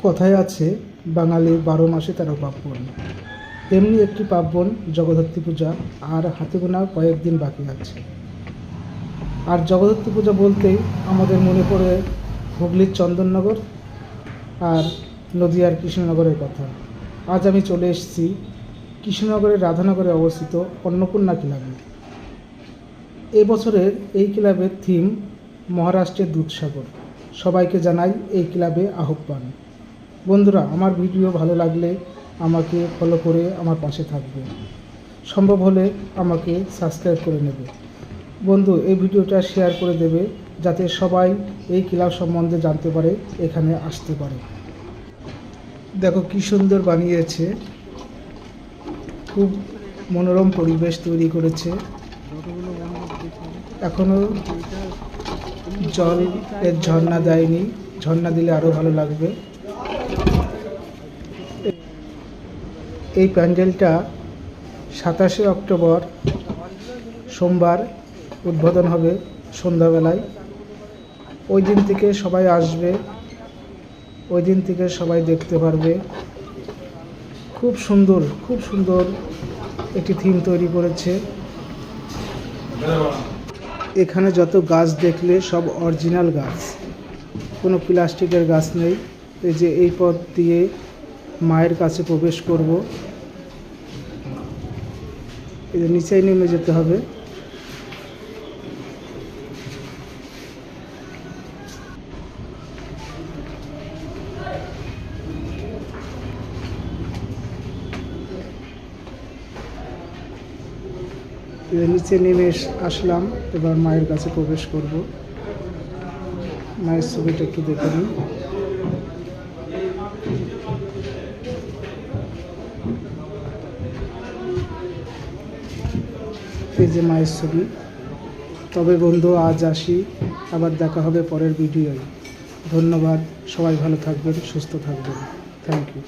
কথায় আছে বাঙালির ১২ মাসে ১৩ পার্বণ। তেমনি একটি পার্বণ জগদ্ধাত্রী পূজা, আর হাতে গোনা কয়েকদিন বাকি আছে। আর জগদ্ধাত্রী পূজা বলতেই আমাদের মনে পড়ে হুগলির চন্দননগর আর নদিয়ার কৃষ্ণনগরের কথা। আজ আমি চলে এসেছি কৃষ্ণনগরের রাধানগরে অবস্থিত অন্নপূর্ণা ক্লাবে। এবছরের এই ক্লাবের থিম মহারাষ্ট্রের দুধসাগর। সবাইকে জানাই এই ক্লাবে আহ্বান। বন্ধুরা, আমার ভিডিও ভালো লাগলে আমাকে ফলো করে আমার পাশে থাকবে, সম্ভব হলে আমাকে সাবস্ক্রাইব করে নেবে। বন্ধু, এই ভিডিওটা শেয়ার করে দেবে যাতে সবাই এই ক্লাব সম্বন্ধে জানতে পারে, এখানে আসতে পারে। দেখো কি সুন্দর বানিয়েছে, খুব মনোরম পরিবেশ তৈরি করেছে। এখনও জলের ঝর্ণা দেয়নি, ঝর্ণা দিলে আরও ভালো লাগবে। এই প্যান্ডেলটা ২৭শে অক্টোবর সোমবার উদ্বোধন হবে সন্ধ্যাবেলায়। ওই দিন থেকে সবাই আসবে, ওই দিন থেকে সবাই দেখতে পারবে। খুব সুন্দর একটি থিম তৈরি করেছে। এখানে যত গাছ দেখলে সব অরিজিনাল গাছ, কোনো প্লাস্টিকের গাছ নেই। এই যে এই পথ দিয়ে মায়ের কাছে প্রবেশ করব, এই যে নিচেই নেমে যেতে হবে। নিচে নেমে আসলাম, এবার মায়ের কাছে প্রবেশ করব। মায়ের ছবিটা একটু দেখে নিই। এই যে মায়ের ছবি। তবে বন্ধু, আজ আসি, আবার দেখা হবে পরের ভিডিওয়। ধন্যবাদ, সবাই ভালো থাকবেন, সুস্থ থাকবেন। Thank you.